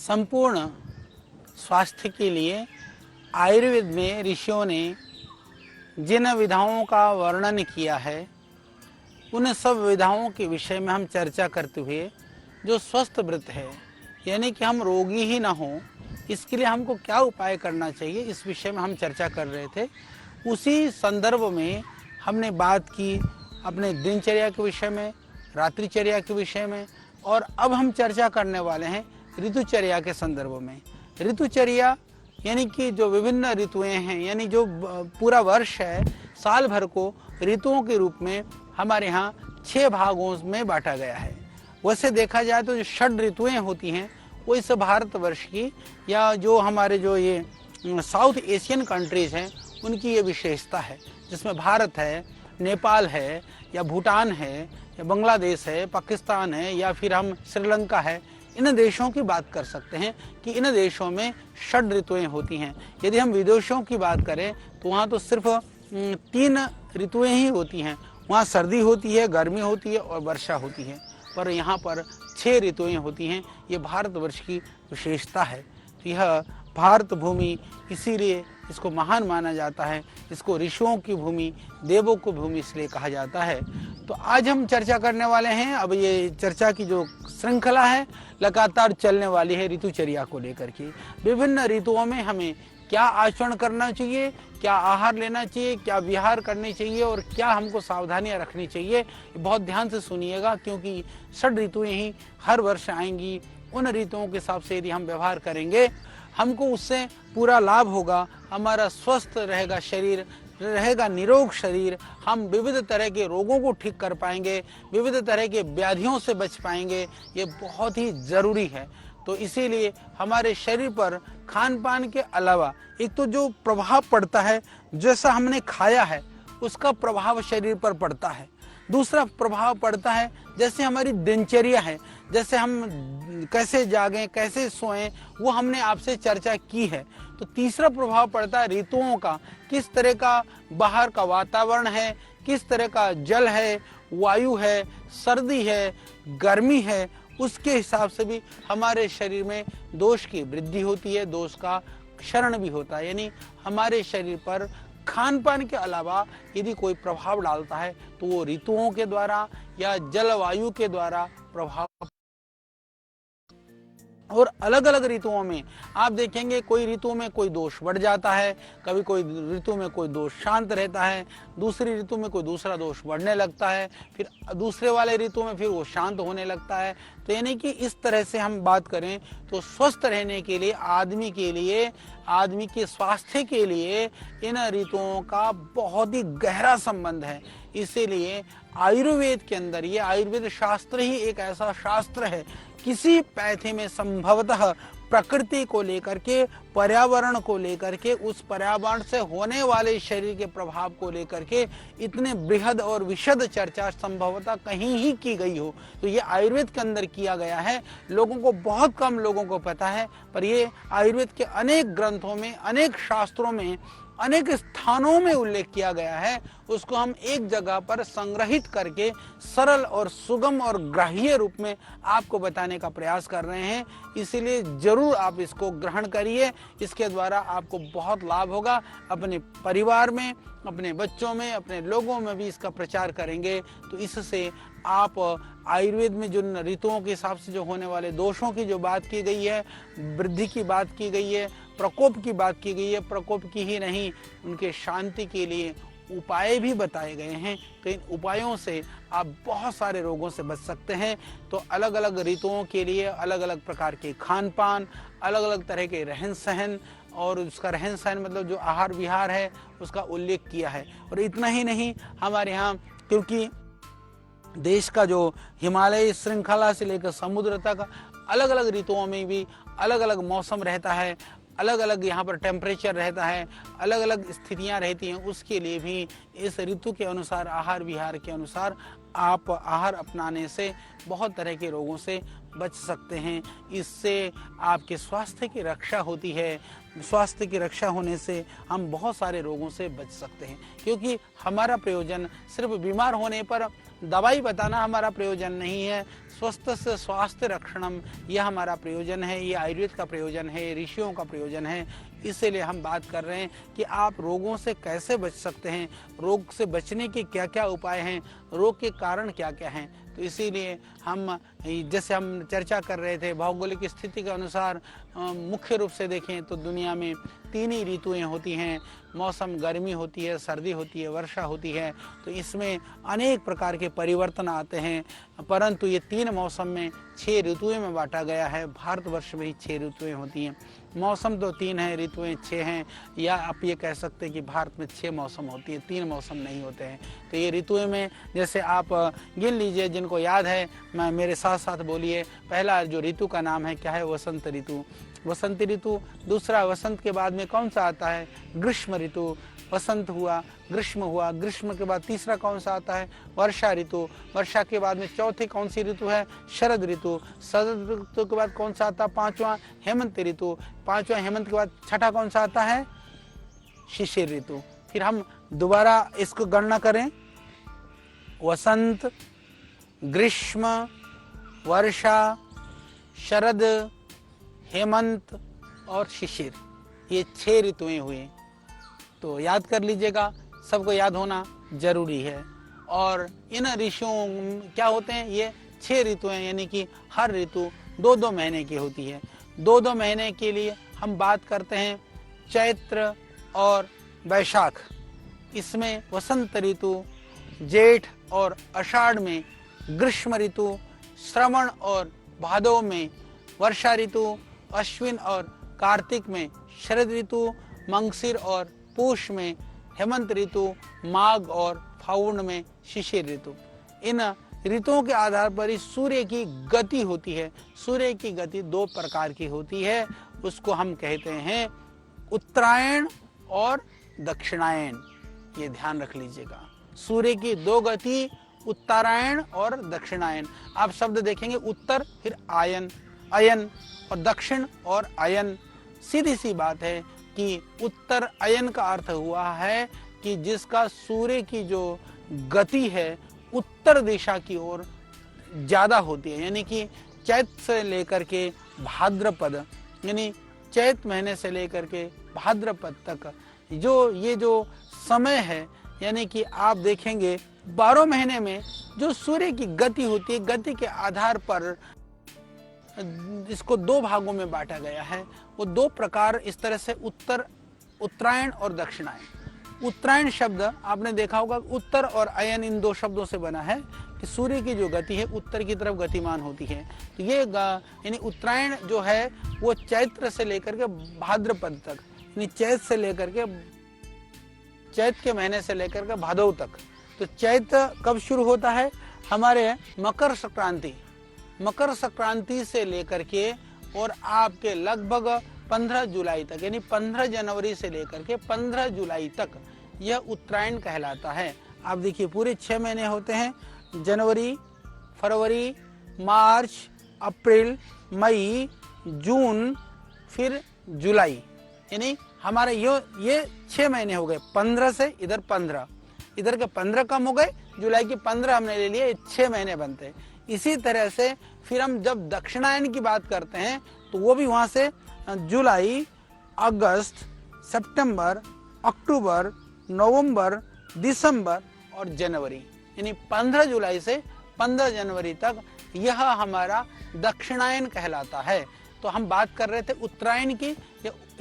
संपूर्ण स्वास्थ्य के लिए आयुर्वेद में ऋषियों ने जिन विधाओं का वर्णन किया है, उन सब विधाओं के विषय में हम चर्चा करते हुए जो स्वस्थ व्रत है, यानी कि हम रोगी ही ना हो, इसके लिए हमको क्या उपाय करना चाहिए, इस विषय में हम चर्चा कर रहे थे। उसी संदर्भ में हमने बात की अपने दिनचर्या के विषय में, रात्रिचर्या के विषय में, और अब हम चर्चा करने वाले हैं ऋतुचर्या के संदर्भ में। ऋतुचर्या यानी कि जो विभिन्न ऋतुएं हैं, यानी जो पूरा वर्ष है, साल भर को ऋतुओं के रूप में हमारे यहाँ 6 भागों में बांटा गया है। वैसे देखा जाए तो जो 6 ऋतुएं होती हैं वो इस भारतवर्ष की या जो हमारे जो ये साउथ एशियन कंट्रीज हैं उनकी ये विशेषता है, जिसमें भारत है, नेपाल है, या भूटान है, या बांग्लादेश है, पाकिस्तान है, या फिर हम श्रीलंका है, इन देशों की बात कर सकते हैं कि इन देशों में 6 ऋतुएं होती हैं। यदि हम विदेशों की बात करें तो वहाँ तो सिर्फ 3 ऋतुएं ही होती हैं। वहाँ सर्दी होती है, गर्मी होती है और वर्षा होती है, पर यहाँ पर 6 ऋतुएं होती हैं। ये भारतवर्ष की विशेषता है। तो यह भारत भूमि इसीलिए इसको महान माना जाता है, इसको ऋषियों की भूमि, देवों की भूमि इसलिए कहा जाता है। तो आज हम चर्चा करने वाले हैं, अब ये चर्चा की जो श्रृंखला है लगातार चलने वाली है ऋतुचर्या को लेकर के। विभिन्न ऋतुओं में हमें क्या आचरण करना चाहिए, क्या आहार लेना चाहिए, क्या विहार करनी चाहिए और क्या हमको सावधानियां रखनी चाहिए, बहुत ध्यान से सुनिएगा, क्योंकि 6 ऋतुएं ही हर वर्ष आएंगी। उन ऋतुओं के हिसाब से यदि हम व्यवहार करेंगे हमको उससे पूरा लाभ होगा, हमारा स्वस्थ रहेगा शरीर, रहेगा निरोग शरीर, हम विविध तरह के रोगों को ठीक कर पाएंगे, विविध तरह के व्याधियों से बच पाएंगे। ये बहुत ही ज़रूरी है। तो इसीलिए हमारे शरीर पर खान पान के अलावा एक तो जो प्रभाव पड़ता है, जैसा हमने खाया है उसका प्रभाव शरीर पर पड़ता है। दूसरा प्रभाव पड़ता है जैसे हमारी दिनचर्या है, जैसे हम कैसे जागें, कैसे सोएं, वो हमने आपसे चर्चा की है। तो तीसरा प्रभाव पड़ता है ऋतुओं का, किस तरह का बाहर का वातावरण है, किस तरह का जल है, वायु है, सर्दी है, गर्मी है, उसके हिसाब से भी हमारे शरीर में दोष की वृद्धि होती है, दोष का क्षरण भी होता है। यानी हमारे शरीर पर खान पान के अलावा यदि कोई प्रभाव डालता है तो वो ऋतुओं के द्वारा या जलवायु के द्वारा प्रभाव। और अलग अलग ऋतुओं में आप देखेंगे कोई ऋतु में कोई दोष बढ़ जाता है, कभी कोई ऋतु में कोई दोष शांत रहता है, दूसरी ऋतु में कोई दूसरा दोष बढ़ने लगता है, फिर दूसरे वाले ऋतु में फिर वो शांत होने लगता है। तो यानी कि इस तरह से हम बात करें तो स्वस्थ रहने के लिए आदमी के स्वास्थ्य के लिए इन ऋतुओं का बहुत ही गहरा संबंध है। इसीलिए आयुर्वेद के अंदर, ये आयुर्वेद शास्त्र ही एक ऐसा शास्त्र है, किसी पैथी में संभवतः प्रकृति को लेकर के, पर्यावरण को लेकर के, उस पर्यावरण से होने वाले शरीर के प्रभाव को लेकर के इतने बृहद और विशद चर्चा संभवतः कहीं ही की गई हो। तो ये आयुर्वेद के अंदर किया गया है। लोगों को, बहुत कम लोगों को पता है, पर ये आयुर्वेद के अनेक ग्रंथों में, अनेक शास्त्रों में, अनेक स्थानों में उल्लेख किया गया है। उसको हम एक जगह पर संग्रहित करके सरल और सुगम और ग्राह्य रूप में आपको बताने का प्रयास कर रहे हैं। इसीलिए जरूर आप इसको ग्रहण करिए, इसके द्वारा आपको बहुत लाभ होगा। अपने परिवार में, अपने बच्चों में, अपने लोगों में भी इसका प्रचार करेंगे तो इससे आप आयुर्वेद में जो ऋतुओं के हिसाब से जो होने वाले दोषों की जो बात की गई है, वृद्धि की बात की गई है, प्रकोप की बात की गई है, प्रकोप की ही नहीं, उनके शांति के लिए उपाय भी बताए गए हैं। तो इन उपायों से आप बहुत सारे रोगों से बच सकते हैं। तो अलग अलग ऋतुओं के लिए अलग अलग प्रकार के खान पान, अलग अलग तरह के रहन सहन, और उसका रहन सहन मतलब जो आहार विहार है उसका उल्लेख किया है। और इतना ही नहीं, हमारे यहाँ क्योंकि देश का जो हिमालय श्रृंखला से लेकर समुद्र तक अलग अलग ऋतुओं में भी अलग अलग मौसम रहता है, अलग अलग यहाँ पर टेम्परेचर रहता है, अलग अलग स्थितियाँ रहती हैं, उसके लिए भी इस ऋतु के अनुसार, आहार विहार के अनुसार आप आहार अपनाने से बहुत तरह के रोगों से बच सकते हैं। इससे आपके स्वास्थ्य की रक्षा होती है। स्वास्थ्य की रक्षा होने से हम बहुत सारे रोगों से बच सकते हैं, क्योंकि हमारा प्रयोजन सिर्फ बीमार होने पर दवाई बताना हमारा प्रयोजन नहीं है। स्वस्थ से स्वास्थ्य रक्षणम, यह हमारा प्रयोजन है, ये आयुर्वेद का प्रयोजन है, ऋषियों का प्रयोजन है। इसीलिए हम बात कर रहे हैं कि आप रोगों से कैसे बच सकते हैं, रोग से बचने के क्या क्या उपाय हैं, रोग के कारण क्या क्या हैं। तो इसीलिए हम जैसे हम चर्चा कर रहे थे, भौगोलिक स्थिति के अनुसार मुख्य रूप से देखें तो दुनिया में 3 ही ऋतुएं होती हैं। मौसम गर्मी होती है, सर्दी होती है, वर्षा होती है। तो इसमें अनेक प्रकार के परिवर्तन आते हैं, परंतु ये 3 मौसम में 6 ऋतुएं में बांटा गया है। भारतवर्ष में ही 6 ऋतुएं होती हैं। मौसम तो 3 हैं, ऋतुएं 6 हैं, या आप ये कह सकते हैं कि भारत में 6 मौसम होती हैं, 3 मौसम नहीं होते हैं। तो ये ऋतुएं में जैसे आप गिन लीजिए, जिनको याद है मैं मेरे साथ साथ बोलिए। पहला जो ऋतु का नाम है क्या है? वसंत ऋतु। वसंत ऋतु। दूसरा, वसंत के बाद में कौन सा आता है? ग्रीष्म ऋतु। वसंत हुआ, ग्रीष्म हुआ, ग्रीष्म के बाद तीसरा कौन सा आता है? वर्षा ऋतु। वर्षा के बाद में चौथी कौन सी ऋतु है? शरद ऋतु। शरद ऋतु के बाद कौन सा आता है? 5वां हेमंत ऋतु। 5वां हेमंत के बाद छठा कौन सा आता है? शिशिर ऋतु। फिर हम दोबारा इसको गणना करें, वसंत, ग्रीष्म, वर्षा, शरद, हेमंत और शिशिर, ये 6 ऋतुएं हुई। तो याद कर लीजिएगा, सबको याद होना जरूरी है। और इन ऋतुओं क्या होते हैं? ये 6 ऋतुएं, यानी कि हर ऋतु 2-2 महीने की होती है। 2-2 महीने के लिए हम बात करते हैं चैत्र और वैशाख। इसमें वसंत ऋतु, जेठ और आषाढ़ में ग्रीष्म ऋतु, श्रावण और भादव में वर्षा ऋतु, अश्विन और कार्तिक में शरद ऋतु, मंगसिर और पूष में हेमंत ऋतु, माघ और फागुन में शिशिर ऋतु। इन ऋतुओं के आधार पर ही सूर्य की गति होती है। सूर्य की गति 2 प्रकार की होती है, उसको हम कहते हैं उत्तरायण और दक्षिणायन। ये ध्यान रख लीजिएगा, सूर्य की 2 गति, उत्तरायण और दक्षिणायन। आप शब्द देखेंगे उत्तर, फिर आयन, अयन, और दक्षिण और अयन। सीधी सी बात है कि उत्तर अयन का अर्थ हुआ है कि जिसका सूर्य की जो गति है उत्तर दिशा की ओर ज्यादा होती है, यानी कि चैत से लेकर के भाद्रपद, यानी चैत महीने से लेकर के भाद्रपद तक जो समय है, यानी कि आप देखेंगे 12 महीने में जो सूर्य की गति होती है, गति के आधार पर इसको 2 भागों में बांटा गया है। वो 2 प्रकार इस तरह से उत्तरायण और दक्षिणायन। उत्तरायण शब्द आपने देखा होगा, उत्तर और अयन इन 2 शब्दों से बना है कि सूर्य की जो गति है उत्तर की तरफ गतिमान होती है। तो ये यानी उत्तरायण जो है वो चैत्र से लेकर के भाद्रपद तक, यानी चैत के महीने से लेकर के भादव तक। तो चैत कब शुरू होता है? हमारे मकर संक्रांति से लेकर के और आपके लगभग 15 जुलाई तक, यानी 15 जनवरी से लेकर के 15 जुलाई तक यह उत्तरायण कहलाता है। आप देखिए पूरे 6 महीने होते हैं, जनवरी, फरवरी, मार्च, अप्रैल, मई, जून, फिर जुलाई, यानी हमारे ये 6 महीने हो गए। 15 से इधर 15, इधर के 15 कम हो गए, जुलाई की 15 हमने ले लिए, 6 महीने बनते हैं। इसी तरह से फिर हम जब दक्षिणायन की बात करते हैं तो वो भी वहां से जुलाई, अगस्त, सितंबर, अक्टूबर, नवंबर, दिसंबर और जनवरी, यानी 15 जुलाई से 15 जनवरी तक यह हमारा दक्षिणायन कहलाता है। तो हम बात कर रहे थे उत्तरायण की,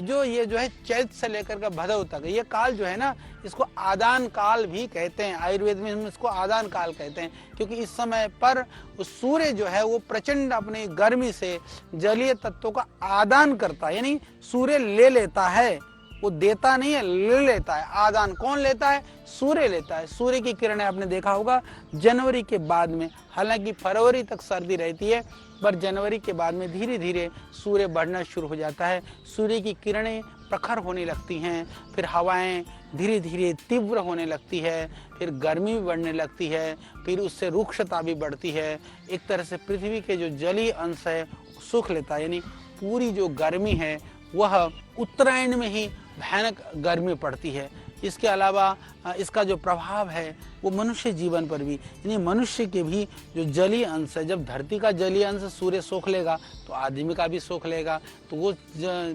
ये जो है चैत से लेकर के भदौ तक, ये काल जो है ना, इसको आदान काल भी कहते हैं। आयुर्वेद में हम इसको आदान काल कहते हैं, क्योंकि इस समय पर सूर्य जो है वो प्रचंड अपनी गर्मी से जलीय तत्वों का आदान करता है, यानी सूर्य ले लेता है, वो देता नहीं है, ले लेता है। आदान कौन लेता है? सूर्य लेता है। सूर्य की किरणें आपने देखा होगा जनवरी के बाद में, हालांकि फरवरी तक सर्दी रहती है, पर जनवरी के बाद में धीरे धीरे सूर्य बढ़ना शुरू हो जाता है। सूर्य की किरणें प्रखर होने लगती हैं, फिर हवाएं धीरे धीरे तीव्र होने लगती है, फिर गर्मी भी बढ़ने लगती है, फिर उससे रुक्षता भी बढ़ती है। एक तरह से पृथ्वी के जो जलीय अंश है सूख लेता है, यानी पूरी जो गर्मी है वह उत्तरायण में ही भयानक गर्मी पड़ती है। इसके अलावा इसका जो प्रभाव है वो मनुष्य जीवन पर भी, यानी मनुष्य के भी जो जलीय अंश है, जब धरती का जलीय अंश सूर्य सोख लेगा तो आदमी का भी सोख लेगा, तो वो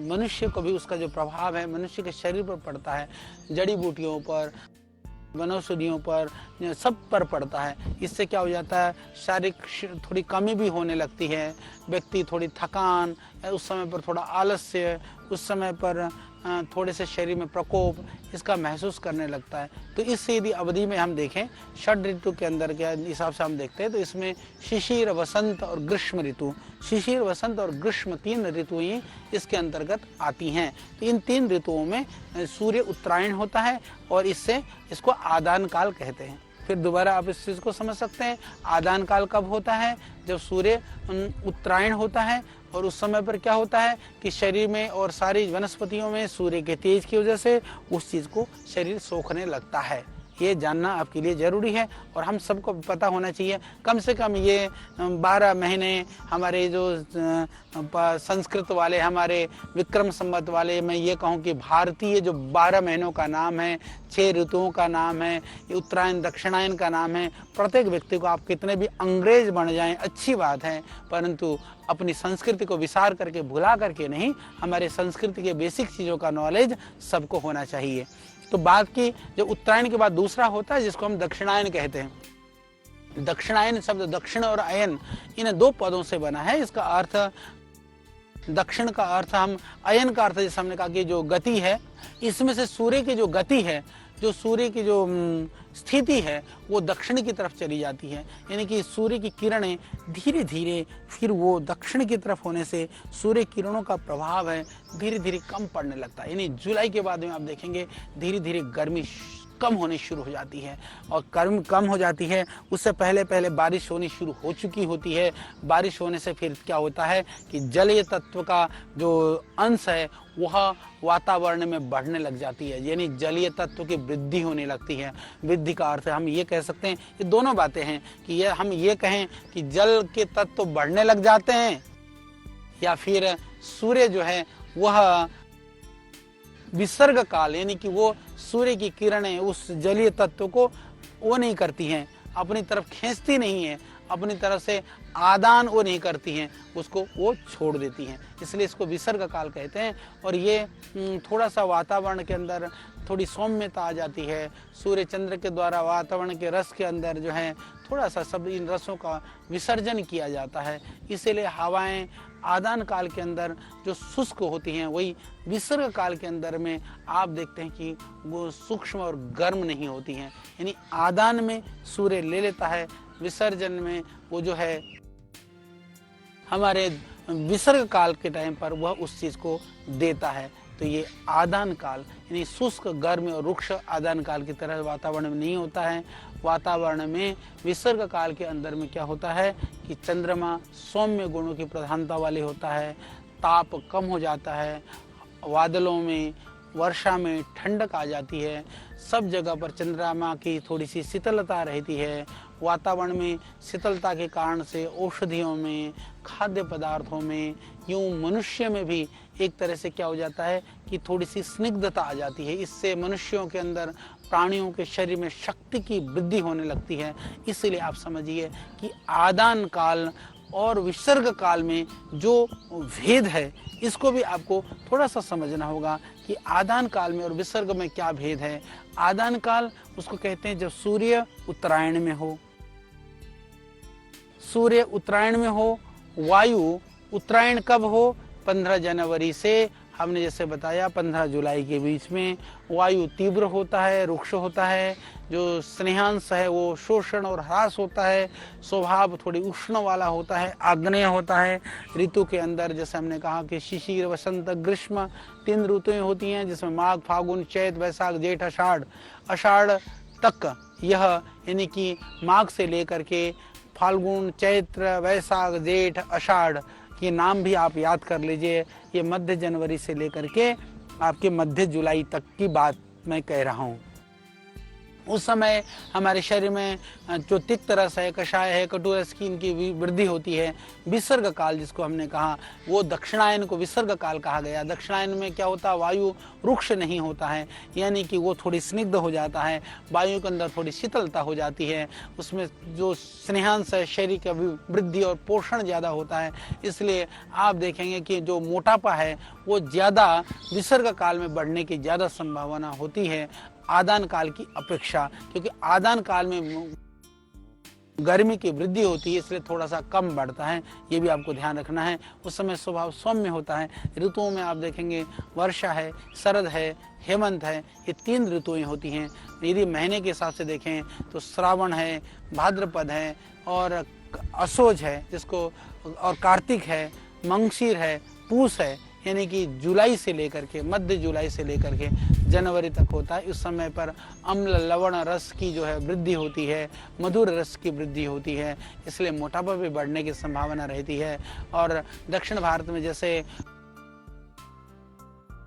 मनुष्य को भी उसका जो प्रभाव है मनुष्य के शरीर पर पड़ता है, जड़ी बूटियों पर, वनौषधियों पर, सब पर पड़ता है। इससे क्या हो जाता है, शारीरिक थोड़ी कमी भी होने लगती है, व्यक्ति थोड़ी थकान, उस समय पर थोड़ा आलस्य, उस समय पर थोड़े से शरीर में प्रकोप इसका महसूस करने लगता है। तो इससे यदि अवधि में हम देखें षड ऋतु के अंदर के हिसाब से हम देखते हैं तो इसमें शिशिर, वसंत और ग्रीष्म ऋतु, शिशिर, वसंत और ग्रीष्म 3 ऋतु ही इसके अंतर्गत आती हैं। तो इन 3 ऋतुओं में सूर्य उत्तरायण होता है और इससे इसको आदान काल कहते हैं। फिर दोबारा आप इस चीज़ को समझ सकते हैं, आदान काल कब होता है, जब सूर्य उत्तरायण होता है और उस समय पर क्या होता है कि शरीर में और सारी वनस्पतियों में सूर्य के तेज की वजह से उस चीज़ को शरीर सोखने लगता है। ये जानना आपके लिए ज़रूरी है और हम सबको पता होना चाहिए। कम से कम ये 12 महीने हमारे जो संस्कृत वाले, हमारे विक्रम संवत वाले, मैं ये कहूँ कि भारतीय जो 12 महीनों का नाम है, 6 ऋतुओं का नाम है, उत्तरायण दक्षिणायन का नाम है, प्रत्येक व्यक्ति को, आप कितने भी अंग्रेज बन जाएं अच्छी बात है, परंतु अपनी संस्कृति को विसार करके, भुला करके नहीं, हमारे संस्कृति के बेसिक चीज़ों का नॉलेज सबको होना चाहिए। तो बात की जो उत्तरायण के बाद दूसरा होता है जिसको हम दक्षिणायन कहते हैं। दक्षिणायन शब्द दक्षिण और अयन इन 2 पदों से बना है। इसका अर्थ, दक्षिण का अर्थ हम, अयन का अर्थ जैसे हमने कहा कि जो गति है, इसमें से सूर्य की जो गति है, जो सूर्य की जो स्थिति है वो दक्षिण की तरफ चली जाती है, यानी कि सूर्य की किरणें धीरे धीरे फिर वो दक्षिण की तरफ होने से सूर्य किरणों का प्रभाव है धीरे धीरे कम पड़ने लगता है। यानी जुलाई के बाद में आप देखेंगे धीरे धीरे गर्मी कम होनी शुरू हो जाती है और गर्मी कम हो जाती है। उससे पहले पहले बारिश होनी शुरू हो चुकी होती है। बारिश होने से फिर क्या होता है कि जलीय तत्व का जो अंश है वह वातावरण में बढ़ने लग जाती है, यानी जलीय तत्व की वृद्धि होने लगती है। वृद्धि का अर्थ हम ये कह सकते हैं, ये दोनों बातें हैं कि ये हम ये कहें कि जल के तत्व बढ़ने लग जाते हैं या फिर सूर्य जो है वह विसर्ग काल, यानी कि वो सूर्य की किरणें उस जलीय तत्व को वो नहीं करती हैं, अपनी तरफ खींचती नहीं है, अपनी तरफ से आदान वो नहीं करती हैं, उसको वो छोड़ देती हैं, इसलिए इसको विसर्ग काल कहते हैं। और ये थोड़ा सा वातावरण के अंदर थोड़ी सौम्यता आ जाती है। सूर्य चंद्र के द्वारा वातावरण के रस के अंदर जो है थोड़ा सा सब इन रसों का विसर्जन किया जाता है, इसीलिए हवाएं आदान काल के अंदर जो शुष्क होती हैं वही विसर्ग काल के अंदर में आप देखते हैं कि वो सूक्ष्म और गर्म नहीं होती हैं। यानी आदान में सूर्य ले लेता है, विसर्जन में वो जो है हमारे विसर्ग काल के टाइम पर वह उस चीज़ को देता है। तो ये आदान काल यानी शुष्क, गर्म और रुक्ष आदान काल की तरह वातावरण में नहीं होता है। वातावरण में विसर्ग काल के अंदर में क्या होता है कि चंद्रमा सौम्य गुणों की प्रधानता वाले होता है, ताप कम हो जाता है, बादलों में, वर्षा में ठंडक आ जाती है, सब जगह पर चंद्रमा की थोड़ी सी शीतलता रहती है। वातावरण में शीतलता के कारण से औषधियों में, खाद्य पदार्थों में, यूं मनुष्य में भी एक तरह से क्या हो जाता है कि थोड़ी सी स्निग्धता आ जाती है। इससे मनुष्यों के अंदर, प्राणियों के शरीर में शक्ति की वृद्धि होने लगती है। इसलिए आप समझिए कि आदान काल और विसर्ग काल में जो भेद है इसको भी आपको थोड़ा सा समझना होगा कि आदान काल में और विसर्ग में क्या भेद है। आदान काल उसको कहते हैं जब सूर्य उत्तरायण में हो, सूर्य उत्तरायण में हो, वायु उत्तरायण कब हो, 15 जनवरी से हमने जैसे बताया 15 जुलाई के बीच में वायु तीव्र होता है, रुक्ष होता है, जो स्नेहांश है वो शोषण और ह्रास होता है, स्वभाव थोड़ी उष्ण वाला होता है, आग्नेय होता है। ऋतु के अंदर जैसे हमने कहा कि शिशिर, वसंत, ग्रीष्म 3 ऋतुएं होती हैं जिसमें माघ, फागुन, चैत, वैशाख, जेठ, आषाढ़, आषाढ़ तक यह यानी कि माघ से लेकर के फाल्गुन, चैत्र, वैशाख, जेठ, आषाढ़, ये नाम भी आप याद कर लीजिए। ये मध्य जनवरी से लेकर के आपके मध्य जुलाई तक की बात मैं कह रहा हूँ। उस समय हमारे शरीर में जो तिक्त रस है, कषाय है, कटु रस की इनकी वृद्धि होती है। विसर्ग काल जिसको हमने कहा, वो दक्षिणायन को विसर्ग काल कहा गया। दक्षिणायन में क्या होता है, वायु रुक्ष नहीं होता है, यानी कि वो थोड़ी स्निग्ध हो जाता है, वायु के अंदर थोड़ी शीतलता हो जाती है, उसमें जो स्नेहांश है, शरीर का वृद्धि और पोषण ज़्यादा होता है। इसलिए आप देखेंगे कि जो मोटापा है वो ज़्यादा विसर्ग काल में बढ़ने की ज़्यादा संभावना होती है आदान काल की अपेक्षा, क्योंकि आदान काल में गर्मी की वृद्धि होती है, इसलिए थोड़ा सा कम बढ़ता है। ये भी आपको ध्यान रखना है। उस समय स्वभाव सौम्य होता है। ऋतुओं में आप देखेंगे वर्षा है, शरद है, हेमंत है, ये 3 ऋतुएं होती हैं। यदि महीने के हिसाब से देखें तो श्रावण है, भाद्रपद है और असोज है जिसको, और कार्तिक है, मंगशीर है, पूस है, यानी कि जुलाई से लेकर के, मध्य जुलाई से लेकर के जनवरी तक होता है। इस समय पर अम्ल लवण रस की जो है वृद्धि होती है, मधुर रस की वृद्धि होती है, इसलिए मोटापा भी बढ़ने की संभावना रहती है। और दक्षिण भारत में जैसे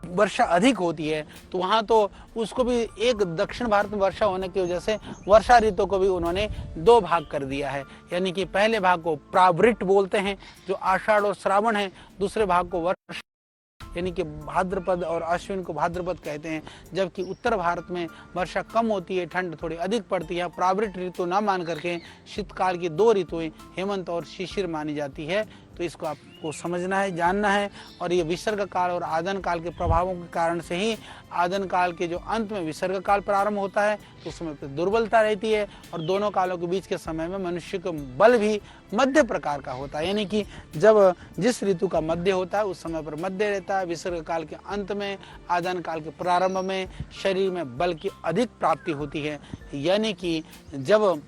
वर्षा अधिक होती है तो वहाँ तो उसको भी, एक दक्षिण भारत में वर्षा होने की वजह से वर्षा ऋतु को भी उन्होंने 2 भाग कर दिया है। यानी कि पहले भाग को प्रावृट बोलते हैं जो आषाढ़ और श्रावण है, दूसरे भाग को वर्षा यानी कि भाद्रपद और अश्विन को भाद्रपद कहते हैं। जबकि उत्तर भारत में वर्षा कम होती है, ठंड थोड़ी अधिक पड़ती है। प्रावृट ऋतु ना मान करके शीतकाल की 2 ऋतुएं हेमंत और शिशिर मानी जाती है। तो इसको आपको समझना है, जानना है। और ये विसर्ग काल और आदन काल के प्रभावों के कारण से ही आदन काल के जो अंत में विसर्ग काल प्रारंभ होता है तो उस समय पर दुर्बलता रहती है, और दोनों कालों के बीच के समय में मनुष्य का बल भी मध्य प्रकार का होता है। यानी कि जब जिस ऋतु का मध्य होता है उस समय पर मध्य रहता है। विसर्ग काल के अंत में, आदन काल के प्रारंभ में शरीर में बल की अधिक प्राप्ति होती है। यानी कि जब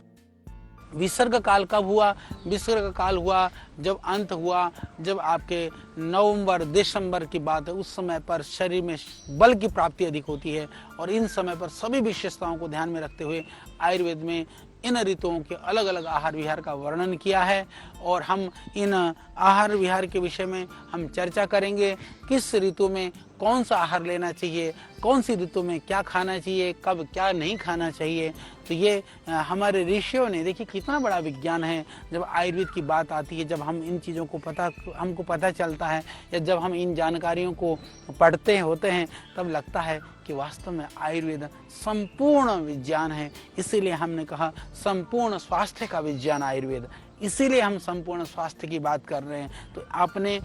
विसर्ग काल कब हुआ, विसर्ग काल हुआ जब अंत हुआ, जब आपके नवंबर दिसंबर की बात है, उस समय पर शरीर में बल की प्राप्ति अधिक होती है। और इन समय पर सभी विशेषताओं को ध्यान में रखते हुए आयुर्वेद में इन ऋतुओं के अलग अलग आहार विहार का वर्णन किया है। और हम इन आहार विहार के विषय में हम चर्चा करेंगे। किस ऋतु में कौन सा आहार लेना चाहिए, कौन सी ऋतु में क्या खाना चाहिए, कब क्या नहीं खाना चाहिए। तो ये हमारे ऋषियों ने, देखिए कितना बड़ा विज्ञान है। जब आयुर्वेद की बात आती है, जब हम इन चीज़ों को हमको पता चलता है, या जब हम इन जानकारियों को पढ़ते होते हैं, तब लगता है कि वास्तव में आयुर्वेद संपूर्ण विज्ञान है। इसीलिए हमने कहा संपूर्ण स्वास्थ्य का विज्ञान आयुर्वेद, इसीलिए हम संपूर्ण स्वास्थ्य की बात कर रहे हैं। तो आपने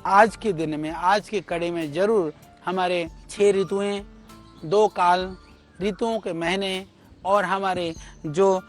आज के दिन में, आज के कड़े में जरूर हमारे 6 ऋतुएं, 2 काल, ऋतुओं के महीने और हमारे जो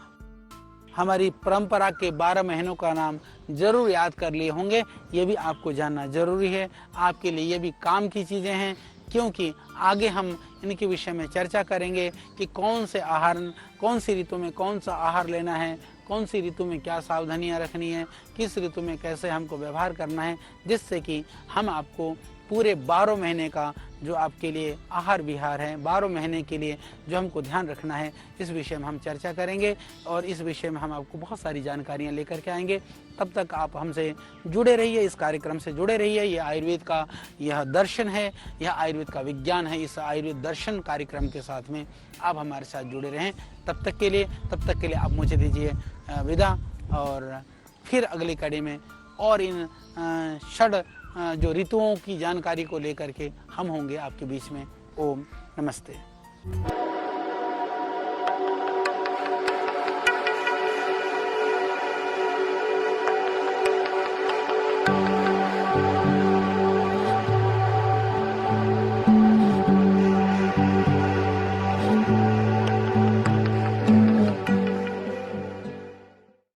हमारी परंपरा के 12 महीनों का नाम जरूर याद कर लिए होंगे। ये भी आपको जानना जरूरी है, आपके लिए ये भी काम की चीज़ें हैं, क्योंकि आगे हम इनके विषय में चर्चा करेंगे कि कौन से आहार, कौन सी ऋतु में कौन सा आहार लेना है, कौन सी ऋतु में क्या सावधानियां रखनी है, किस ऋतु में कैसे हमको व्यवहार करना है, जिससे कि हम आपको पूरे 12 महीने का जो आपके लिए आहार विहार है, 12 महीने के लिए जो हमको ध्यान रखना है, इस विषय में हम चर्चा करेंगे। और इस विषय में हम आपको बहुत सारी जानकारियां लेकर के आएंगे। तब तक आप हमसे जुड़े रहिए, इस कार्यक्रम से जुड़े रहिए। यह आयुर्वेद का यह दर्शन है, यह आयुर्वेद का विज्ञान है। इस आयुर्वेद दर्शन कार्यक्रम के साथ में आप हमारे साथ जुड़े रहें। तब तक के लिए आप मुझे दीजिए विदा, और फिर अगली कड़ी में और इन षड जो ऋतुओं की जानकारी को लेकर के हम होंगे आपके बीच में। ओम नमस्ते।